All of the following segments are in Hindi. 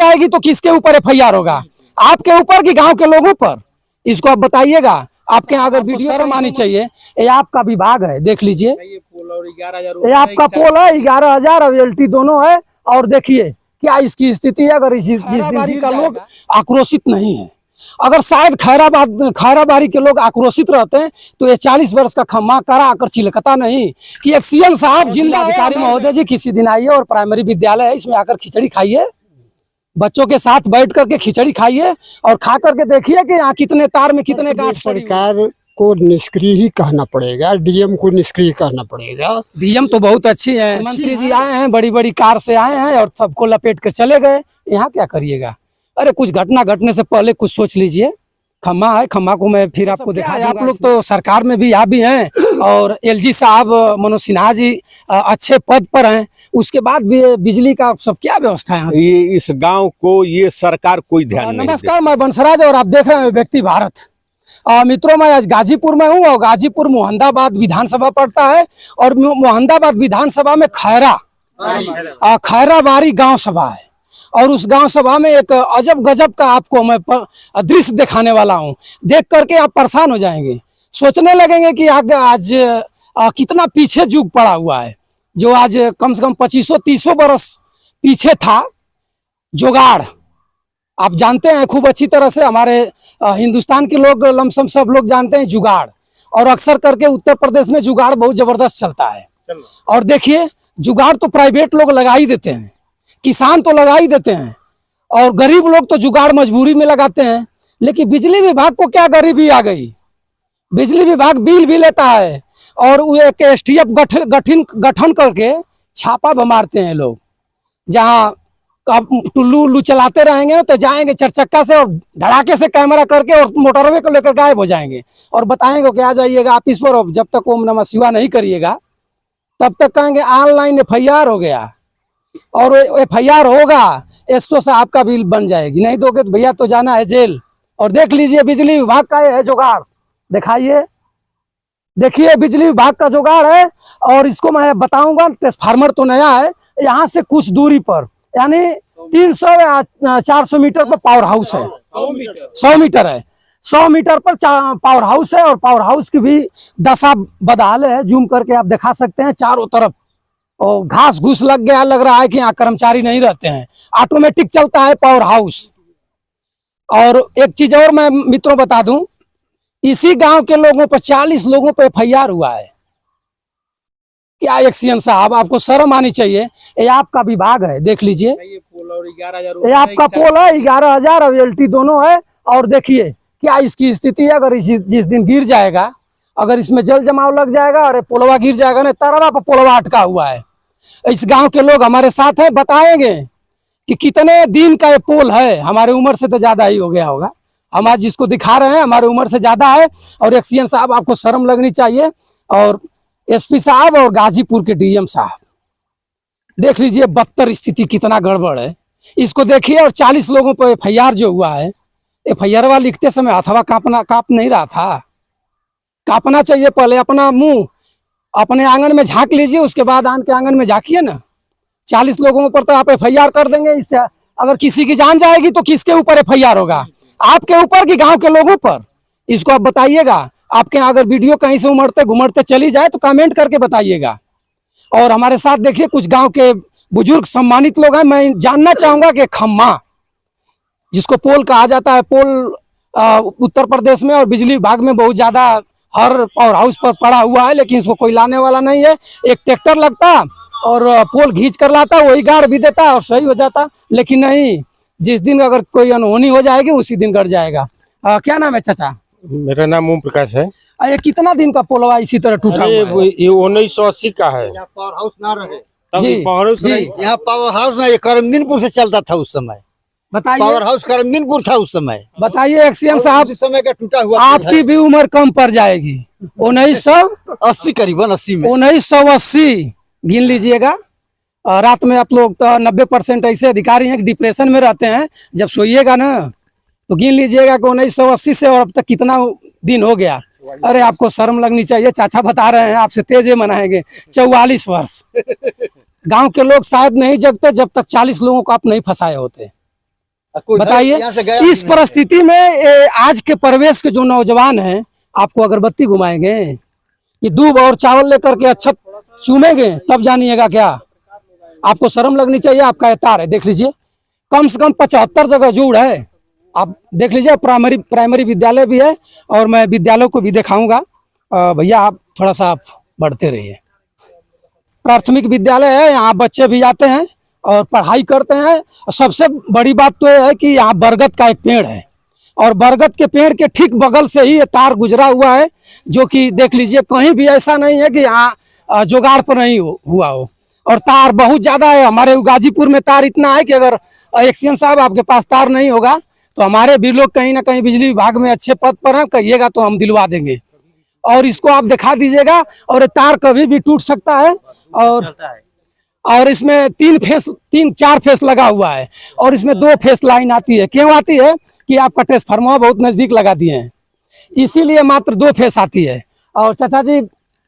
जाएगी तो किसके ऊपर एफआईआर होगा? आपके ऊपर कि गांव के लोगों पर? इसको आप बताइएगा। आपके यहाँ अगर वीडियो शर्म आनी चाहिए। ये आपका विभाग है, देख लीजिए, ये आपका पोल है, 11,000 और एलटी दोनों है। और देखिए क्या इसकी स्थिति है। अगर जिस दिन का लोग आक्रोशित नहीं है, अगर शायद खैराबारी के लोग आक्रोशित रहते हैं तो ये 40 वर्ष का खम्मा करा आकर चिलकता नहीं कि एक सीएम साहब, जिलाधिकारी महोदय जी, किसी दिन आइए और प्राइमरी विद्यालय है इसमें आकर खिचड़ी खाइए, बच्चों के साथ बैठ करके खिचड़ी खाइए और खा करके देखिए कि यहाँ कितने तार में कितने गांठ। सरकार को निष्क्रिय ही कहना पड़ेगा, डीएम को निष्क्रिय कहना पड़ेगा। डीएम तो बहुत अच्छी है, मंत्री जी आए हैं, बड़ी बड़ी कार से आए हैं और सबको लपेट कर चले गए। यहाँ क्या करिएगा? अरे कुछ घटना घटने से पहले कुछ सोच लीजिए। खम्मा है, खम्मा को मैं फिर आपको दिखाया। आप लोग तो सरकार में भी भी हैं और एलजी साहब मनोज सिन्हा जी अच्छे पद पर हैं, उसके बाद भी बिजली का सब क्या व्यवस्था है? ये इस गांव को ये सरकार कोई ध्यान नहीं। नमस्कार, मैं बंसराज और आप देख रहे हैं व्यक्ति भारत। मित्रों, मैं आज गाजीपुर में हूँ और गाजीपुर मोहम्मदाबाद विधानसभा पड़ता है और मोहम्मदाबाद विधानसभा में खैराबारी गांव सभा है और उस गांव सभा में एक अजब गजब का आपको मैं दृश्य दिखाने वाला हूं। देख करके आप परेशान हो जाएंगे, सोचने लगेंगे कि आज कितना पीछे युग पड़ा हुआ है। जो आज कम से कम 2500-30 बरस पीछे था जुगाड़। आप जानते हैं खूब अच्छी तरह से, हमारे हिंदुस्तान के लोग लमसम सब लोग जानते हैं जुगाड़, और अक्सर करके उत्तर प्रदेश में जुगाड़ बहुत जबरदस्त चलता है। और देखिए, जुगाड़ तो प्राइवेट लोग लगा ही देते हैं, किसान तो लगा ही देते हैं और गरीब लोग तो जुगाड़ मजबूरी में लगाते हैं। लेकिन बिजली विभाग को क्या गरीबी आ गई? बिजली विभाग बिल भी लेता है और वो एक एसटीएफ गठन करके छापा मारते हैं लोग। जहाँ टुल्लू उल्लू चलाते रहेंगे तो जाएंगे चरचक्का से और धड़ाके से कैमरा करके और मोटरवे को लेकर गायब हो जाएंगे और बताएंगे कि आ जाइएगा ऑफिस पर। और जब तक ओम नमः शिवाय नहीं करिएगा तब तक कहेंगे ऑनलाइन एफआईआर हो गया, और एफआईआर होगा एसओ से आपका बिल बन जाएगी, नहीं दोगे तो भैया तो जाना है जेल। और देख लीजिए बिजली विभाग का ये है जुगाड़, दिखाइए, देखिए बिजली विभाग का जुगाड़ है। और इसको मैं बताऊंगा, ट्रांसफार्मर तो नया है, यहाँ से कुछ दूरी पर यानी 300 या 400 मीटर पर पावर हाउस है। 100 मीटर है, 100 मीटर पर पावर हाउस है और पावर हाउस की भी दशा बदहाल है। जूम करके आप दिखा सकते हैं चारों तरफ, और घास घूस लग गया, लग रहा है कि यहाँ कर्मचारी नहीं रहते हैं, ऑटोमेटिक चलता है पावर हाउस। और एक चीज और मैं मित्रों बता दूं, इसी गांव के लोगों पर 40 लोगों पर एफआईआर हुआ है। क्या एक सीएम साहब, आपको शर्म आनी चाहिए। ये आपका विभाग है, देख लीजिए, ये आपका पोल है, 11,000 और एलटी दोनों है। और देखिए क्या इसकी स्थिति है। अगर जिस दिन गिर जाएगा, अगर इसमें जल जमाव लग जाएगा और पोलवा गिर जाएगा ना, तरवा पर पोलवा अटका हुआ है। इस गांव के लोग हमारे साथ हैं, बताएंगे कि कितने दिन का ये पोल है। हमारे उम्र से तो ज्यादा ही हो गया होगा, हम आज जिसको दिखा रहे हैं हमारे उम्र से ज्यादा है। और एक सीएम साहब, आपको शर्म लगनी चाहिए। और एसपी साहब और गाजीपुर के डीएम साहब, देख लीजिए बदतर स्थिति, कितना गड़बड़ है, इसको देखिए। और 40 लोगों पर एफआईआर जो हुआ है, एफआईआर लिखते समय हथवा कांप नहीं रहा था? कांपना चाहिए। पहले अपना मुंह अपने आंगन में झांक लीजिए, उसके बाद आन के आंगन में झांकिए ना। 40 लोगों पर तो आप एफआईआर कर देंगे। इससे अगर किसी की जान जाएगी तो किसके ऊपर एफआईआर होगा? आपके ऊपर कि गांव के लोगों पर? इसको आप बताइएगा। आपके अगर वीडियो कहीं से उमड़ते घुमड़ते चली जाए तो कमेंट करके बताइएगा। और हमारे साथ देखिए कुछ गांव के बुजुर्ग सम्मानित लोग हैं। मैं जानना चाहूंगा कि खम्मा, जिसको पोल कहा जाता है, पोल उत्तर प्रदेश में और बिजली विभाग में बहुत ज्यादा हर पावर हाउस पर पड़ा हुआ है, लेकिन इसको कोई लाने वाला नहीं है। एक ट्रैक्टर लगता और पोल खींच कर लाता, वही गाड़ भी देता और सही हो जाता। लेकिन नहीं, जिस दिन अगर कोई अनहोनी हो जाएगी उसी दिन गड़ जाएगा। क्या नाम है चाचा? मेरा नाम ओम प्रकाश है। ये कितना दिन का पोलवा इसी तरह टूटा हुआ है? ये 1980 का है। पावर हाउस ना रहे जी, पावर हाउस जी। यहाँ पावर हाउस ना, ये करमदीनपुर से चलता था उस समय। बताइए, पावर हाउस करमदीनपुर था उस समय। बताइए एक्सीएम साहब, उस समय का टूटा हुआ आपकी भी उम्र कम पड़ जाएगी। 1980 करीबन 80 में, 1980 गिन लीजिएगा। रात में आप लोग तो 90% ऐसे अधिकारी हैं कि डिप्रेशन में रहते हैं। जब सोइएगा ना तो गिन लीजिएगा कि 1980 से और अब तक कितना दिन हो गया। अरे आपको शर्म लगनी चाहिए। चाचा बता रहे हैं आपसे तेज मनाएंगे 44 वर्ष। गांव के लोग शायद नहीं जगते जब तक 40 लोगों को आप नहीं फंसाए होते। बताइए इस परिस्थिति में आज के परिवेश के जो नौजवान हैं आपको अगरबत्ती घुमाएंगे, ये दूध और चावल लेकर के अच्छा चूमेंगे तब जानिएगा क्या। आपको शर्म लगनी चाहिए। आपका तार है देख लीजिए, कम से कम 75 जगह जोड़ है। आप देख लीजिए, प्राइमरी विद्यालय भी है और मैं विद्यालय को भी दिखाऊंगा। भैया आप थोड़ा सा आप बढ़ते रहिए। प्राथमिक विद्यालय है, यहाँ बच्चे भी आते हैं और पढ़ाई करते हैं। सबसे बड़ी बात तो यह है कि यहाँ बरगद का एक पेड़ है और बरगद के पेड़ के ठीक बगल से ही ये तार गुजरा हुआ है, जो कि देख लीजिए कहीं भी ऐसा नहीं है कि यहाँ जुगाड़ पर नहीं हुआ हो। और तार बहुत ज़्यादा है। हमारे गाजीपुर में तार इतना है कि अगर एक्सीएन साहब आपके पास तार नहीं होगा तो हमारे भी लोग कहीं ना कहीं बिजली विभाग में अच्छे पद पर हैं, कहिएगा तो हम दिलवा देंगे। और इसको आप दिखा दीजिएगा। और ये तार कभी भी टूट सकता है। और इसमें 3-4 फेस लगा हुआ है और इसमें 2 फेस लाइन आती है। क्यों आती है कि आपका ट्रांसफार्मर बहुत नजदीक लगा दिए हैं, इसीलिए मात्र 2 फेस आती है। और चाचा जी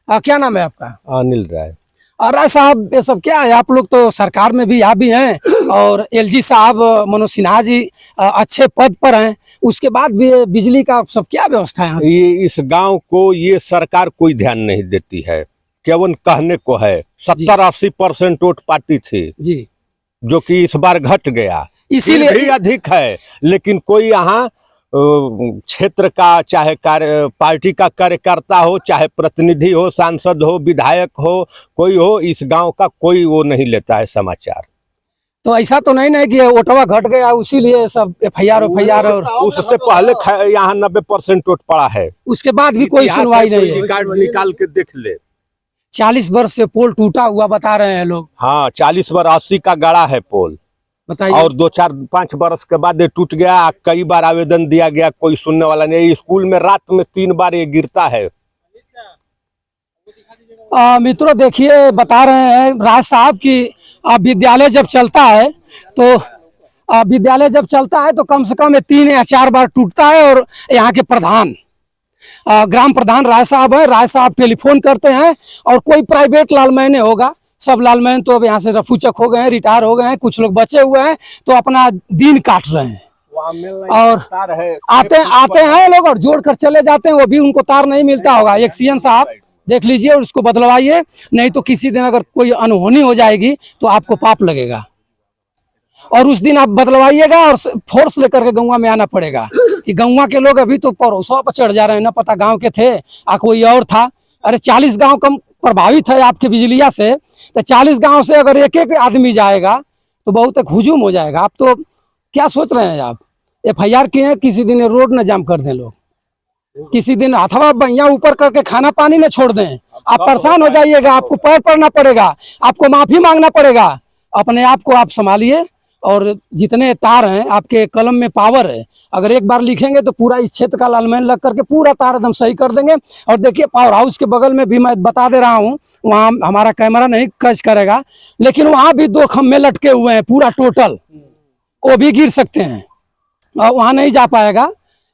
क्या नाम है आपका? अनिल राय। और राय साहब ये सब क्या है? आप लोग तो सरकार में भी यहाँ भी हैं और एलजी साहब मनोज सिन्हा जी अच्छे पद पर हैं, उसके बाद भी बिजली का सब क्या व्यवस्था है? ये इस गांव को ये सरकार कोई ध्यान नहीं देती है, केवल कहने को है। 70-80% वोट पार्टी थी जी, जो कि इस बार घट गया, इसीलिए भी अधिक है। लेकिन कोई यहाँ क्षेत्र का चाहे पार्टी का कार्यकर्ता हो, चाहे प्रतिनिधि हो, सांसद हो, विधायक हो, कोई हो, इस गांव का कोई वो नहीं लेता है समाचार। तो ऐसा तो नहीं ना कि वोटवा घट गया इसीलिए सब एफआईआर और उससे पहले यहाँ 90% वोट पड़ा है, उसके बाद भी कोई सुनवाई नहीं है। कार्ड निकाल के देख ले। 40 वर्ष से पोल टूटा हुआ बता रहे हैं लोग। हाँ, 40 वर्ष 80 का गड़ा है पोल, बताइए। और 2-4-5 वर्ष के बाद ये टूट गया। कई बार आवेदन दिया गया, कोई सुनने वाला नहीं। स्कूल में रात में 3 बार ये गिरता है। मित्रों देखिए, बता रहे हैं राज साहब की विद्यालय जब चलता है तो कम से कम 3 या 4 बार टूटता है। और यहाँ के प्रधान ग्राम प्रधान राय साहब है, राय साहब टेलीफोन करते हैं और कोई प्राइवेट लालमैन होगा, सब लालमैन तो अब यहाँ से रफूचक हो गए हैं, रिटायर हो गए हैं, कुछ लोग बचे हुए हैं तो अपना दिन काट रहे हैं। और आते हैं लोग और जोड़ कर चले जाते हैं, वो भी उनको तार नहीं मिलता होगा। एक्सीएन साहब देख लीजिए और उसको बदलवाइए, नहीं तो किसी दिन अगर कोई अनहोनी हो जाएगी तो आपको पाप लगेगा। और उस दिन आप बदलवाइएगा और फोर्स लेकर के गौवा में आना पड़ेगा कि गौवा के लोग अभी तो परोसा पर चढ़ जा रहे हैं, ना पता गांव के थे कोई और था। अरे 40 गांव कम प्रभावित है आपके बिजलिया से, तो 40 गांव से अगर एक आदमी जाएगा तो बहुत एक हुजूम हो जाएगा। आप तो क्या सोच रहे हैं? आप एफआईआर किए हैं, किसी दिन रोड न जाम कर दें लोग, किसी दिन अथवा भैया ऊपर करके खाना पानी न छोड़ दें, आप परेशान हो जाइएगा, आपको पैर पड़ना पड़ेगा, आपको माफी मांगना पड़ेगा। अपने आप को आप संभालिए। और जितने तार हैं आपके कलम में पावर है, अगर एक बार लिखेंगे तो पूरा इस क्षेत्र का लालमैन लग करके पूरा तार एकदम सही कर देंगे। और देखिए पावर हाउस के बगल में भी मैं बता दे रहा हूँ, वहाँ हमारा कैमरा नहीं कैच करेगा, लेकिन वहाँ भी 2 खम्भे लटके हुए हैं पूरा टोटल, वो भी गिर सकते हैं और वहाँ नहीं जा पाएगा।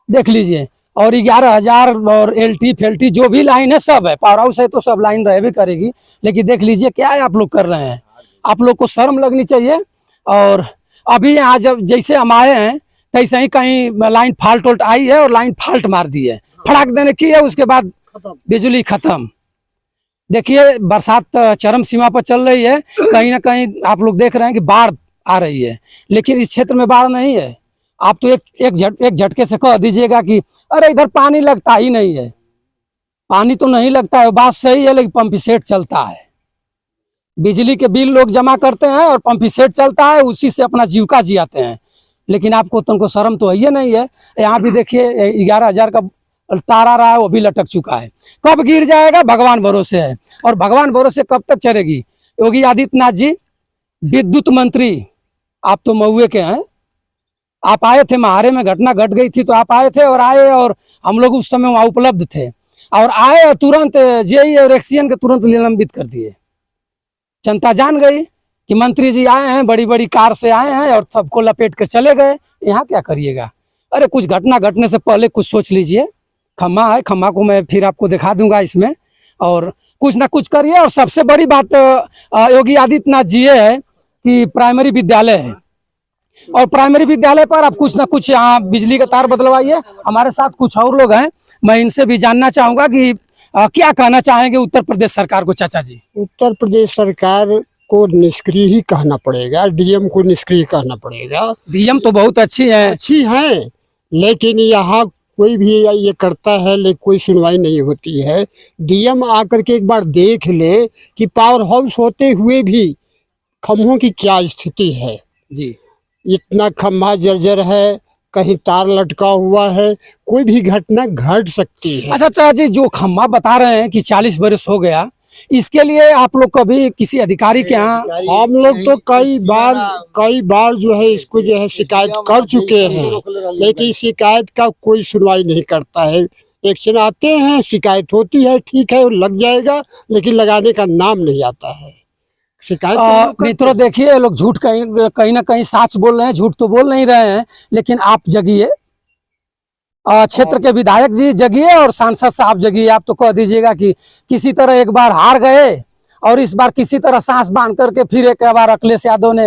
देख लीजिए। और 11,000 और एलटी फेल्टी जो भी लाइन है सब है, पावर हाउस है तो सब लाइन रह भी करेगी। लेकिन देख लीजिए क्या है आप लोग कर रहे हैं, आप लोग को शर्म लगनी चाहिए। और अभी यहाँ जब जैसे हम आए हैं तैसे ही कहीं लाइन फाल्ट आई है और लाइन फाल्ट मार दी है, फड़ाक देने की है, उसके बाद बिजली खत्म। देखिए बरसात चरम सीमा पर चल रही है, कहीं ना कहीं आप लोग देख रहे हैं कि बाढ़ आ रही है, लेकिन इस क्षेत्र में बाढ़ नहीं है। आप तो एक झटके से कह दीजिएगा कि अरे इधर पानी लगता ही नहीं है। पानी तो नहीं लगता है, बात सही है, लेकिन पंप सेट चलता है। बिजली के बिल लोग जमा करते हैं और पंप सेट चलता है, उसी से अपना जीविका जियाते हैं। लेकिन आपको तुमको शर्म तो है ही नहीं है। यहाँ भी देखिए 11,000 का तार आ रहा है, वो भी लटक चुका है। कब गिर जाएगा भगवान भरोसे है, और भगवान भरोसे कब तक चलेगी। योगी आदित्यनाथ जी विद्युत मंत्री, आप तो महुए के हैं, आप आए थे, महारे में घटना घट गई थी तो आप आए थे और हम लोग उस समय वहाँ उपलब्ध थे और आए और तुरंत जेई और एक्सीएन के तुरंत निलंबित कर दिए। जनता जान गई कि मंत्री जी आए हैं, बड़ी बड़ी कार से आए हैं और सबको लपेट कर चले गए। यहाँ क्या करिएगा। अरे कुछ घटना घटने से पहले कुछ सोच लीजिए। खम्मा है, खम्मा को मैं फिर आपको दिखा दूंगा इसमें, और कुछ ना कुछ करिए। और सबसे बड़ी बात योगी आदित्यनाथ जी है कि प्राइमरी विद्यालय है, और प्राइमरी विद्यालय पर आप कुछ ना कुछ यहाँ बिजली का तार बदलवाइए। हमारे साथ कुछ और लोग हैं, मैं इनसे भी जानना चाहूंगा कि क्या कहना चाहेंगे उत्तर प्रदेश सरकार को। चाचा जी, उत्तर प्रदेश सरकार को निष्क्रिय ही कहना पड़ेगा, डीएम को निष्क्रिय कहना पड़ेगा। डीएम तो बहुत अच्छी है, अच्छी है, लेकिन यहाँ कोई भी ये करता है लेकिन कोई सुनवाई नहीं होती है। डीएम आकर के एक बार देख ले कि पावर हाउस होते हुए भी खम्भों की क्या स्थिति है। जी इतना खम्भा जर्जर है, कहीं तार लटका हुआ है, कोई भी घटना घट सकती है। अच्छा चाचा जी, जो खम्भा बता रहे हैं कि 40 बरस हो गया, इसके लिए आप लोग कभी किसी अधिकारी के यहाँ? हम लोग तो कई बार जो है इसको जो है शिकायत कर चुके हैं, लेकिन शिकायत का कोई सुनवाई नहीं करता है। एक्शन आते हैं, शिकायत होती है, ठीक है लग जाएगा, लेकिन लगाने का नाम नहीं आता है। शिकायत मित्रों देखिए, ये लोग झूठ कहीं ना कहीं सच बोल रहे हैं, झूठ तो बोल नहीं रहे हैं। लेकिन आप जगिए, क्षेत्र के विधायक जी जगिए और सांसद साहब जगिए। आप तो कह दीजिएगा कि किसी तरह एक बार हार गए और इस बार किसी तरह सांस बांध करके फिर एक बार अखिलेश यादव ने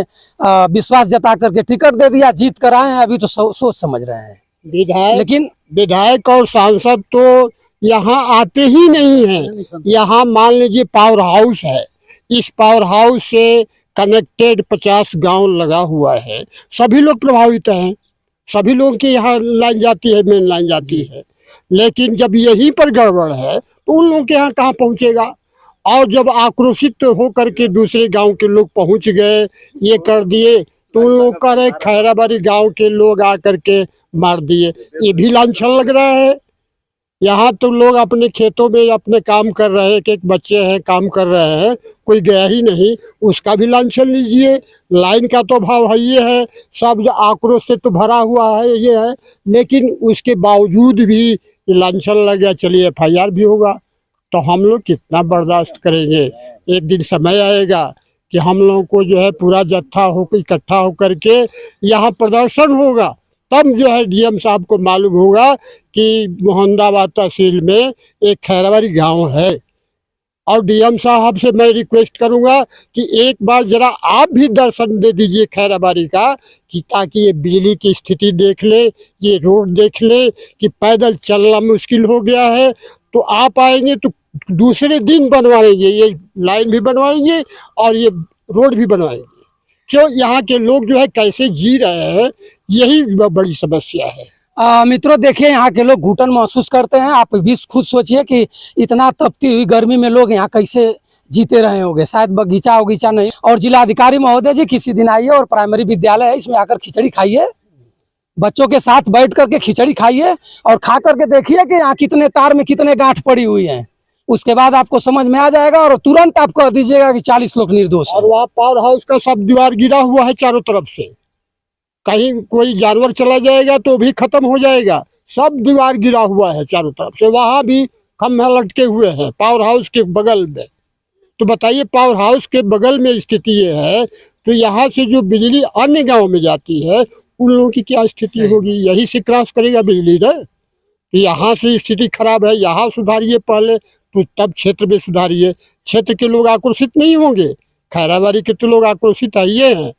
विश्वास जता करके टिकट दे दिया, जीत कर आए हैं। अभी तो सोच समझ रहे हैं, लेकिन विधायक और सांसद तो यहाँ आते ही नहीं है। यहाँ मान लीजिए पावर हाउस है, इस पावर हाउस से कनेक्टेड 50 गांव लगा हुआ है, सभी लोग प्रभावित हैं, सभी लोगों की यहाँ लाइन जाती है, मेन लाइन जाती है। लेकिन जब यहीं पर गड़बड़ है तो उन लोगों के यहाँ कहाँ पहुँचेगा। और जब आक्रोशित होकर के दूसरे गांव के लोग पहुँच गए, ये कर दिए, तो उन लोग कह रहे खैराबाड़ी गांव के लोग आकर के मार दिए, ये भी लांछन लग रहा है। यहाँ तो लोग अपने खेतों में अपने काम कर रहे हैं, एक बच्चे हैं काम कर रहे हैं, कोई गया ही नहीं, उसका भी लांछन लीजिए। लाइन का तो अभाव है, ये है, सब आक्रोश से तो भरा हुआ है, ये है, लेकिन उसके बावजूद भी लांछन लग गया। चलिए FIR भी होगा, तो हम लोग कितना बर्दाश्त करेंगे। एक दिन समय आएगा कि हम लोगों को जो है पूरा जत्था होकर इकट्ठा होकर के यहाँ प्रदर्शन होगा, तब जो है डीएम साहब को मालूम होगा कि मोहम्मदाबाद तहसील में एक खैराबाड़ी गांव है। और डीएम साहब से मैं रिक्वेस्ट करूंगा कि एक बार जरा आप भी दर्शन दे दीजिए खैराबाड़ी का, कि ताकि ये बिजली की स्थिति देख ले, ये रोड देख ले कि पैदल चलना मुश्किल हो गया है। तो आप आएंगे तो दूसरे दिन बनवाएंगे, ये लाइन भी बनवाएंगे और ये रोड भी बनवाएंगे। क्यों यहाँ के लोग जो है कैसे जी रहे हैं, यही बड़ी समस्या है। मित्रों देखिए, यहाँ के लोग घुटन महसूस करते हैं। आप भी खुद सोचिए कि इतना तपती हुई गर्मी में लोग यहाँ कैसे जीते रहे होंगे। शायद बगीचा नहीं। और जिलाधिकारी महोदय जी, किसी दिन आइए और प्राइमरी विद्यालय है, इसमें आकर खिचड़ी खाइए, बच्चों के साथ बैठ करके खिचड़ी खाइए और खा करके देखिए कि यहाँ कितने तार में कितने गांठ पड़ी हुई हैं। उसके बाद आपको समझ में आ जाएगा और तुरंत आप कह दीजिएगा कि 40 लोग निर्दोष हैं। और वहाँ पावर हाउस का सब दीवार गिरा हुआ है चारों तरफ से, कहीं कोई जानवर चला जाएगा तो भी खत्म हो जाएगा। सब दीवार गिरा हुआ है चारों तरफ से, वहाँ भी खम्भे लटके हुए हैं पावर हाउस के बगल में। तो बताइए, पावर हाउस के बगल में स्थिति ये है, तो यहाँ से जो बिजली अन्य गाँव में जाती है उन लोगों की क्या स्थिति होगी। यही से क्रॉस करेगा बिजली ना। तो यहाँ से स्थिति खराब है, यहाँ सुधारिए पहले, तो तब क्षेत्र में सुधारिए। क्षेत्र के लोग आक्रोशित नहीं होंगे, खैराबाड़ी के तो लोग आक्रोशित आइए हैं।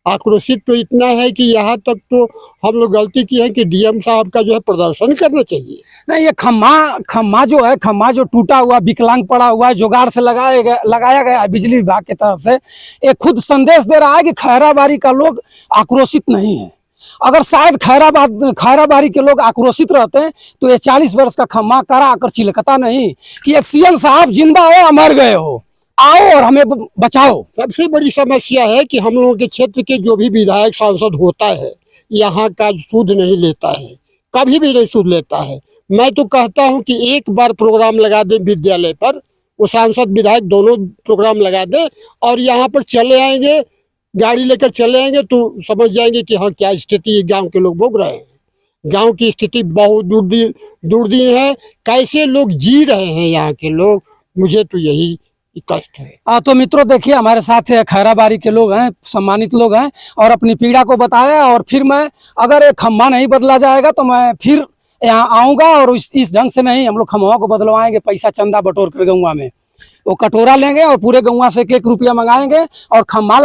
आक्रोशित तो इतना है कि यहाँ तक तो हम लोग गलती की है कि डीएम साहब का जो है प्रदर्शन करना चाहिए। नहीं, ये खम्मा जो है, खम्मा जो टूटा हुआ विकलांग पड़ा हुआ है, जुगाड़ से लगाया गया है बिजली विभाग की तरफ से, ये खुद संदेश दे रहा है कि खैराबाड़ी का लोग आक्रोशित नहीं है। अगर शायद खैराबाड़ी के लोग आक्रोशित रहते हैं तो ये 40 वर्ष का खम्मा करा आकर चिलकता नहीं कि एक सीएम साहब जिंदा हो या मर गए हो, आओ और हमें बचाओ। सबसे बड़ी समस्या है कि हम लोगों के क्षेत्र के जो भी विधायक सांसद होता है, यहाँ का सूद नहीं लेता है, कभी भी नहीं सूद लेता है। मैं तो कहता हूँ कि एक बार प्रोग्राम लगा दे विद्यालय पर, वो सांसद विधायक दोनों प्रोग्राम लगा दे और यहाँ पर चले आएंगे, गाड़ी लेकर चले आएंगे, तो समझ जाएंगे कि हाँ क्या स्थिति गांव के लोग भोग रहे हैं। गांव की स्थिति बहुत दुर्दीन है, कैसे लोग जी रहे हैं यहाँ के लोग, मुझे तो यही कष्ट है। तो मित्रों देखिए, हमारे साथ खैराबाड़ी के लोग हैं, सम्मानित लोग हैं, और अपनी पीड़ा को बताया। और फिर मैं, अगर एक खम्भा नहीं बदला जाएगा तो मैं फिर यहाँ आऊँगा और इस ढंग से नहीं, हम लोग खम्भा को बदलवाएंगे, पैसा चंदा बटोर कर गौवा में वो कटोरा लेंगे और पूरे गौवा से 1 रुपया मंगाएंगे और खम्भा